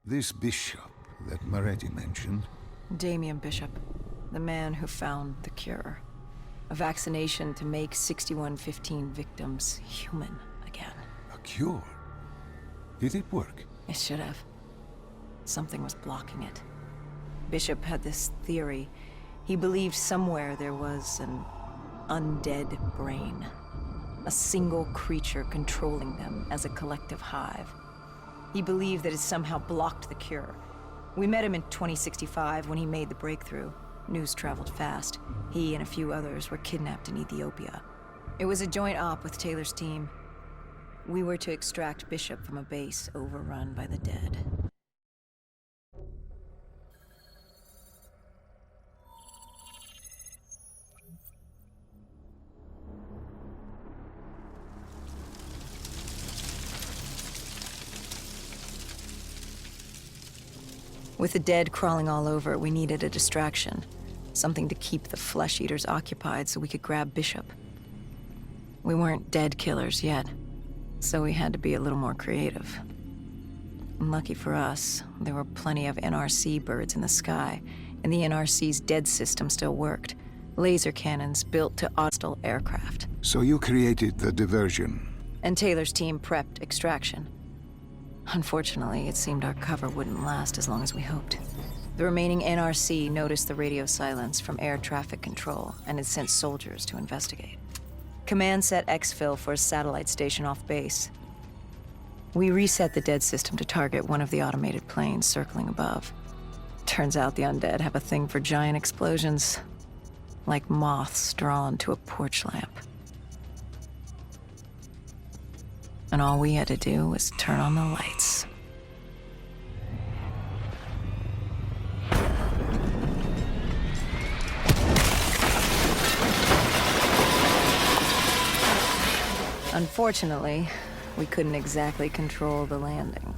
This bishop that Moretti mentioned. Damien Bishop, the man who found the cure. A vaccination to make 6115 victims human again. A cure? Did it work? It should have. Something was blocking it. Bishop had this theory. He believed somewhere there was an undead brain. A single creature controlling them as a collective hive. He believed that it somehow blocked the cure. We met him in 2065 when he made the breakthrough. News traveled fast. He and a few others were kidnapped in Ethiopia. It was a joint op with Taylor's team. We were to extract Bishop from a base overrun by the dead. With the dead crawling all over, we needed a distraction. Something to keep the flesh eaters occupied so we could grab Bishop. We weren't dead killers yet, so we had to be a little more creative. Lucky for us, there were plenty of NRC birds in the sky, and the NRC's dead system still worked. Laser cannons built to hostile aircraft. So you created the diversion. And Taylor's team prepped extraction. Unfortunately, it seemed our cover wouldn't last as long as we hoped. The remaining NRC noticed the radio silence from air traffic control and had sent soldiers to investigate. Command set exfil for a satellite station off base. We reset the dead system to target one of the automated planes circling above. Turns out the undead have a thing for giant explosions, like moths drawn to a porch lamp. And all we had to do was turn on the lights. Unfortunately, we couldn't exactly control the landing.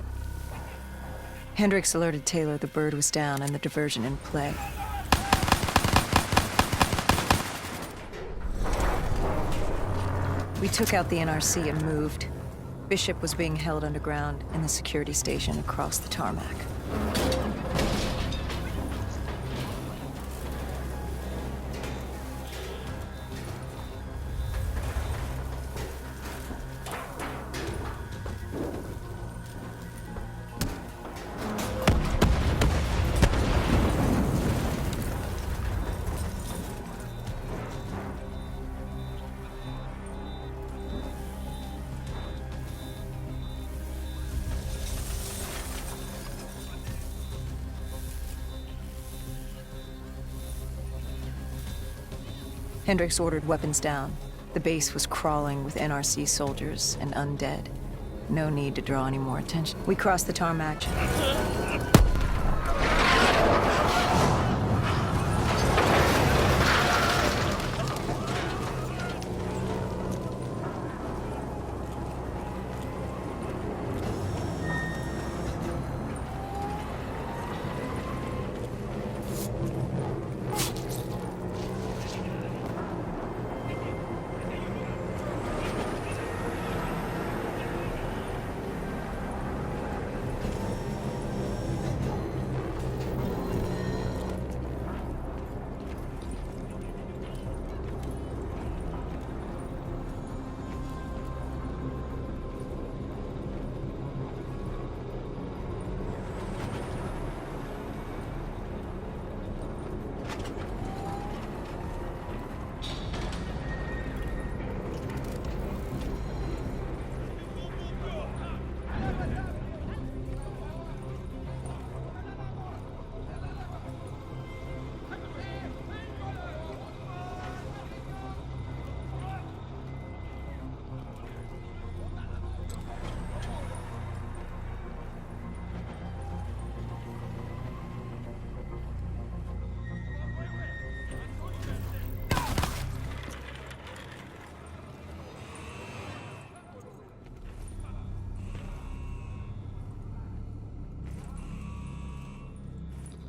Hendricks alerted Taylor the bird was down and the diversion in play. We took out the NRC and moved. Bishop was being held underground in the security station across the tarmac. Hendricks ordered weapons down. The base was crawling with NRC soldiers and undead. No need to draw any more attention. We crossed the tarmac.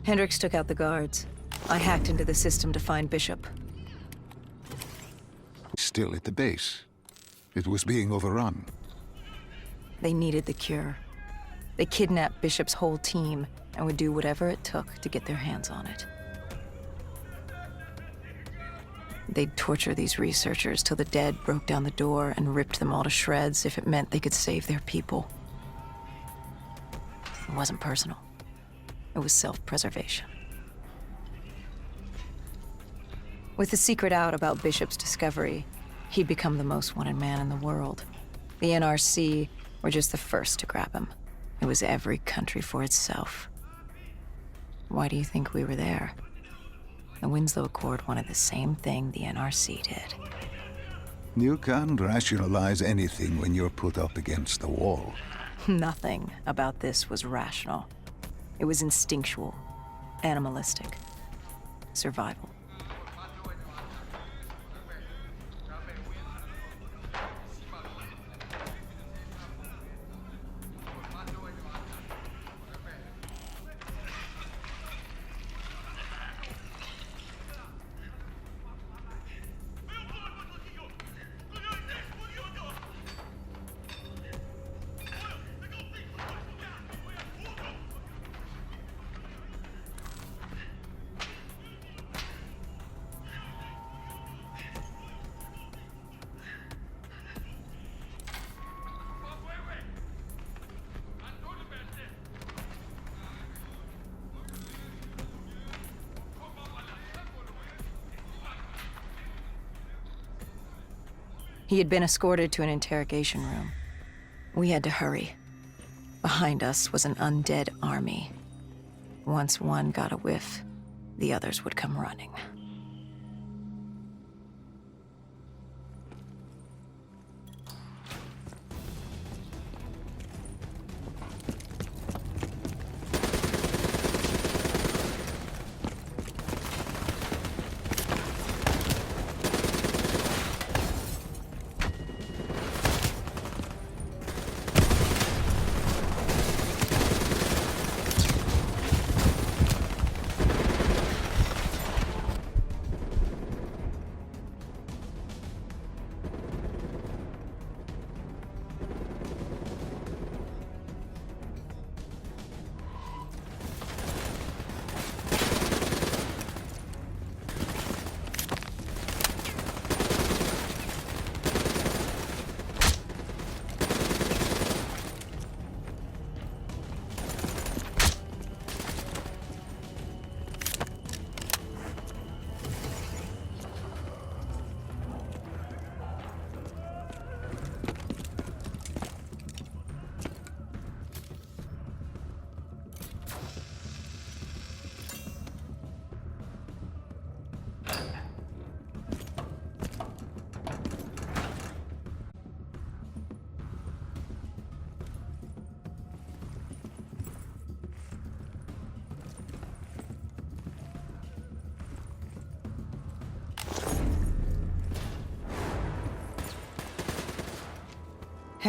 Hendricks took out the guards. I hacked into the system to find Bishop. Still at the base. It was being overrun. They needed the cure. They kidnapped Bishop's whole team and would do whatever it took to get their hands on it. They'd torture these researchers till the dead broke down the door and ripped them all to shreds if it meant they could save their people. It wasn't personal. It was self-preservation. With the secret out about Bishop's discovery, he'd become the most wanted man in the world. The NRC were just the first to grab him. It was every country for itself. Why do you think we were there? The Winslow Accord wanted the same thing the NRC did. You can't rationalize anything when you're put up against the wall. Nothing about this was rational. It was instinctual, animalistic, survival. He had been escorted to an interrogation room. We had to hurry. Behind us was an undead army. Once one got a whiff, the others would come running.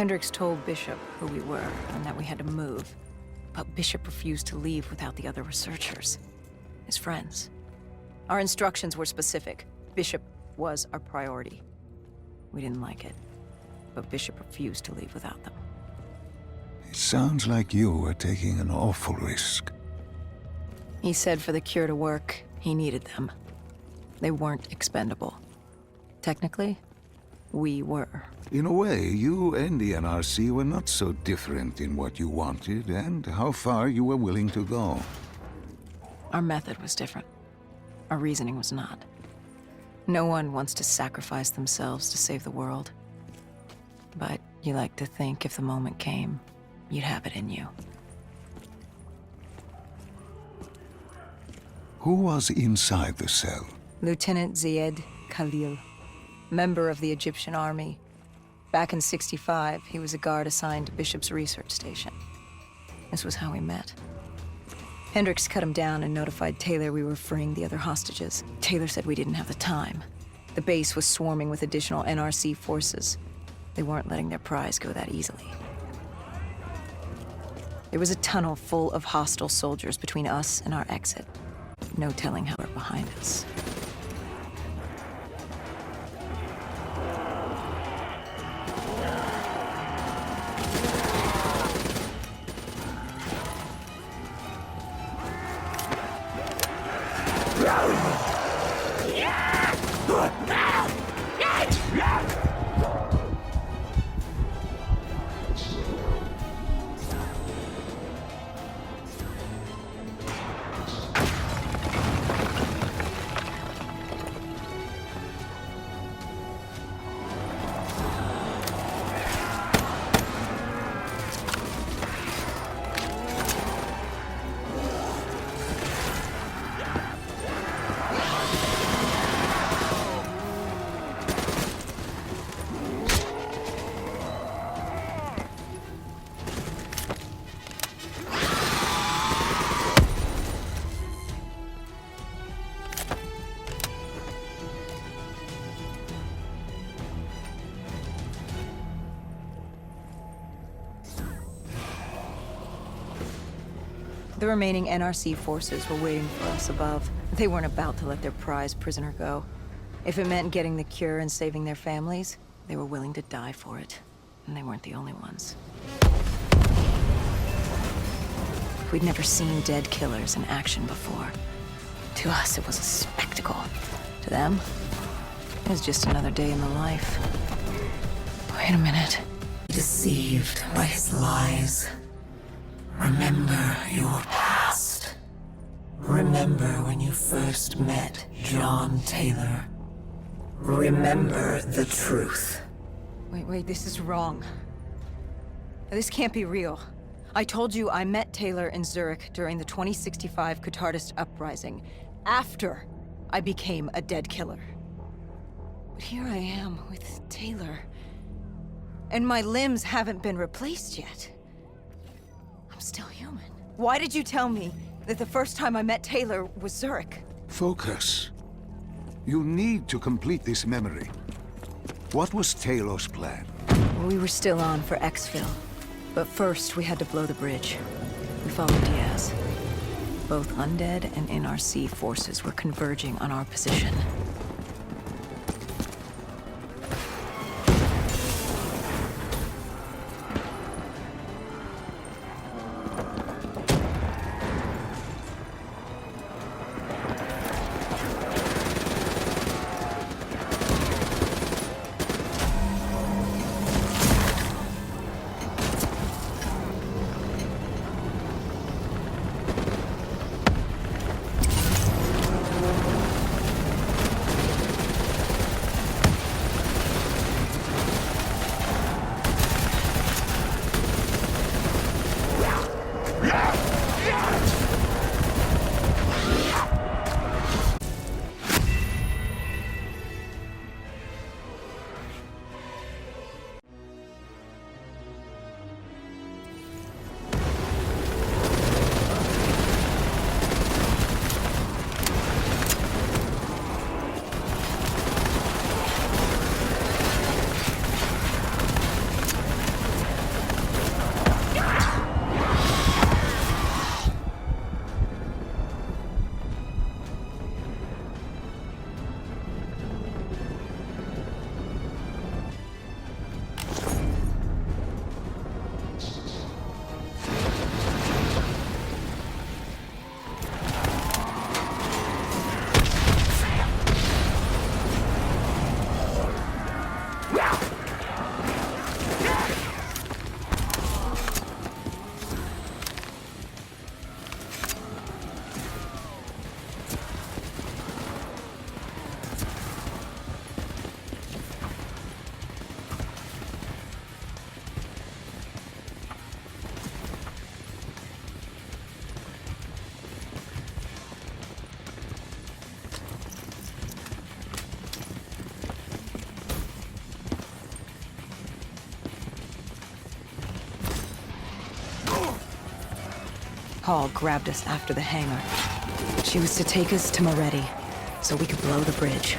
Hendricks told Bishop who we were and that we had to move, but Bishop refused to leave without the other researchers, his friends. Our instructions were specific. Bishop was our priority. We didn't like it, but Bishop refused to leave without them. It sounds like you were taking an awful risk. He said for the cure to work, he needed them. They weren't expendable. Technically, we were. In a way, you and the NRC were not so different in what you wanted and how far you were willing to go. Our method was different. Our reasoning was not. No one wants to sacrifice themselves to save the world. But you like to think if the moment came, you'd have it in you. Who was inside the cell? Lieutenant Zayed Khalil, member of the Egyptian army. Back in '65, he was a guard assigned to Bishop's research station. This was how we met. Hendricks cut him down and notified Taylor we were freeing the other hostages. Taylor said we didn't have the time. The base was swarming with additional NRC forces. They weren't letting their prize go that easily. There was a tunnel full of hostile soldiers between us and our exit. No telling how they're behind us. The remaining NRC forces were waiting for us above. They weren't about to let their prized prisoner go. If it meant getting the cure and saving their families, they were willing to die for it. And they weren't the only ones. We'd never seen dead killers in action before. To us, it was a spectacle. To them, it was just another day in the life. Wait a minute. Deceived by his lies. Remember your past. Remember when you first met John Taylor. Remember the truth. Wait, this is wrong. This can't be real. I told you I met Taylor in Zurich during the 2065 Catardist Uprising, after I became a dead killer. But here I am with Taylor, and my limbs haven't been replaced yet. I'm still human. Why did you tell me that the first time I met Taylor was Zurich? Focus. You need to complete this memory. What was Taylor's plan? We were still on for exfil, but first we had to blow the bridge. We followed Diaz. Both undead and NRC forces were converging on our position. Hall grabbed us after the hangar. She was to take us to Moretti, so we could blow the bridge.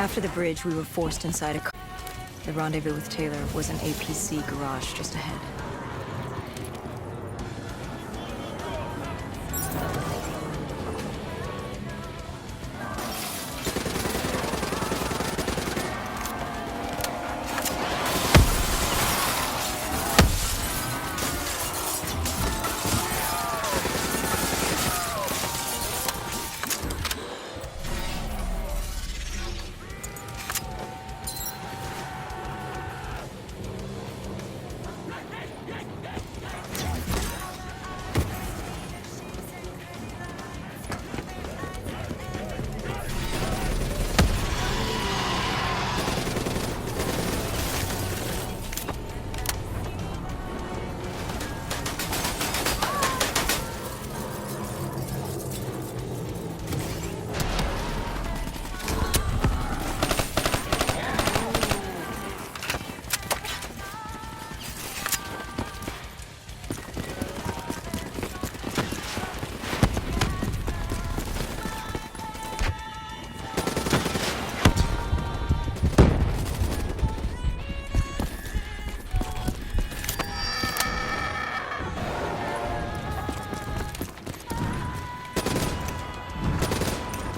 After the bridge, we were forced inside a car. The rendezvous with Taylor was an APC garage just ahead.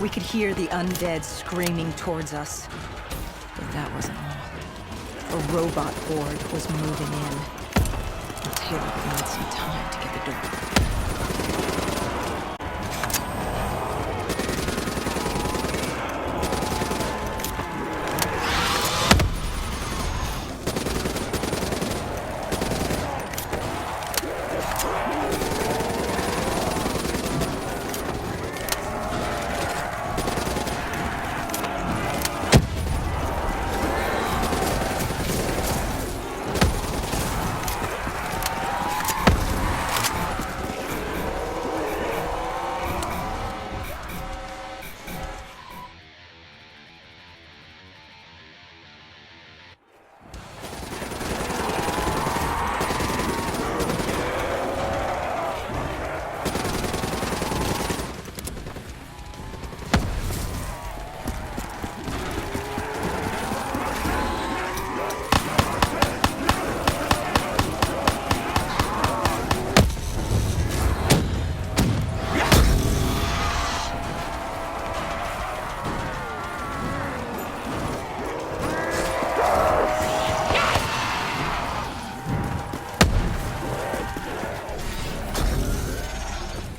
We could hear the undead screaming towards us. But that wasn't all. A robot horde was moving in. And Taylor would need some time to get the door.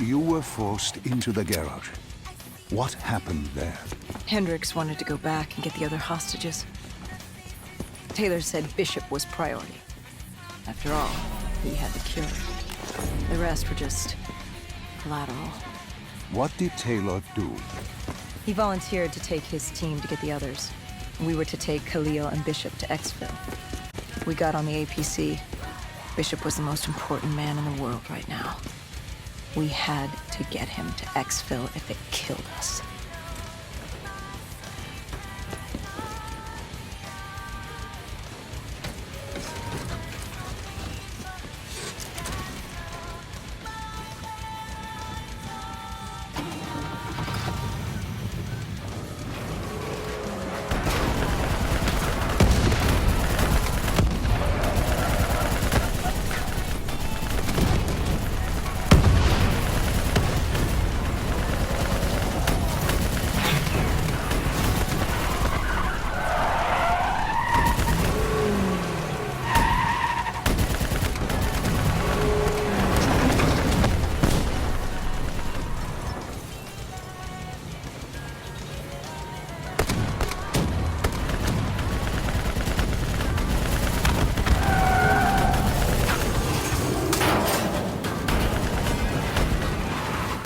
You were forced into the garage. What happened there? Hendricks wanted to go back and get the other hostages. Taylor said Bishop was priority. After all, he had the cure. The rest were just collateral. What did Taylor do? He volunteered to take his team to get the others. We were to take Khalil and Bishop to Exfil. We got on the APC. Bishop was the most important man in the world right now. We had to get him to Exfil if it killed us.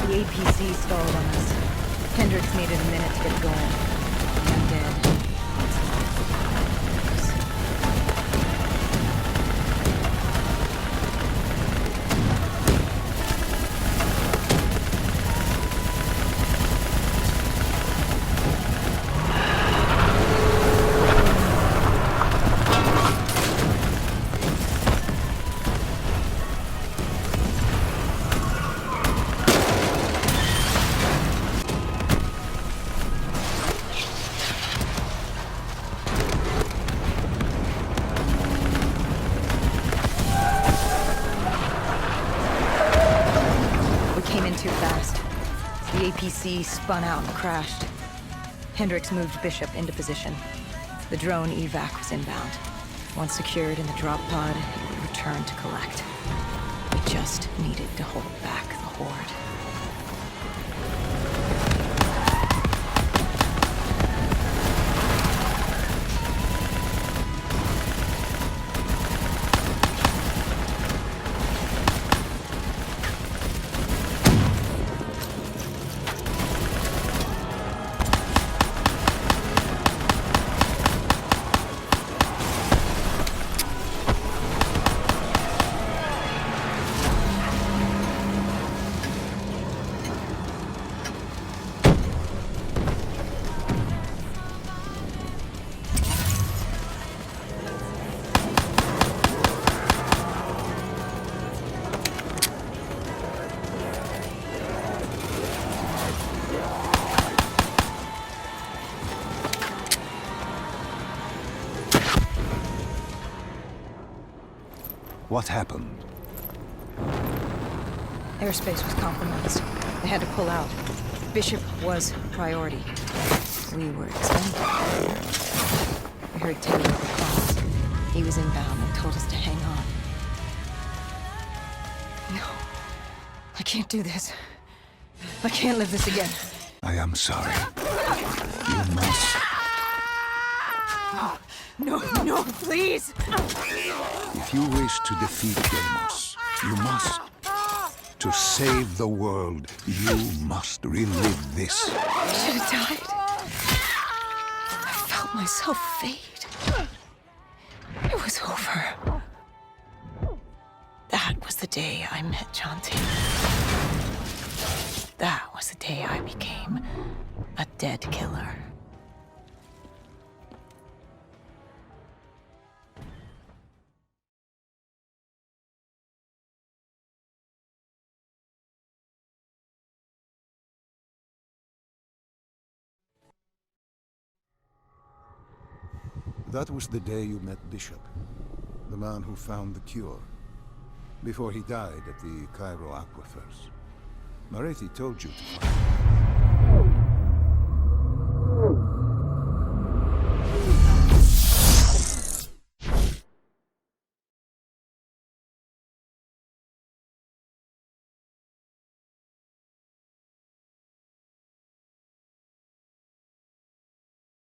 The APC stalled on us. Hendricks needed a minute to get going. I'm dead. moving too fast. The APC spun out and crashed. Hendricks moved Bishop into position. The drone evac was inbound. Once secured in the drop pod, it would return to collect. We just needed to hold back the Horde. What happened? Airspace was compromised. They had to pull out. Bishop was priority. We were expendable. We heard Taylor over calls. He was inbound and told us to hang on. No. I can't do this. I can't live this again. I am sorry. You must. No, no, please! If you wish to defeat Deimos, you must. To save the world, you must relive this. I should have died. I felt myself fade. It was over. That was the day I met John Taylor. That was the day I became a dead killer. That was the day you met Bishop, the man who found the cure, before he died at the Cairo aquifers. Moretti told you to find him.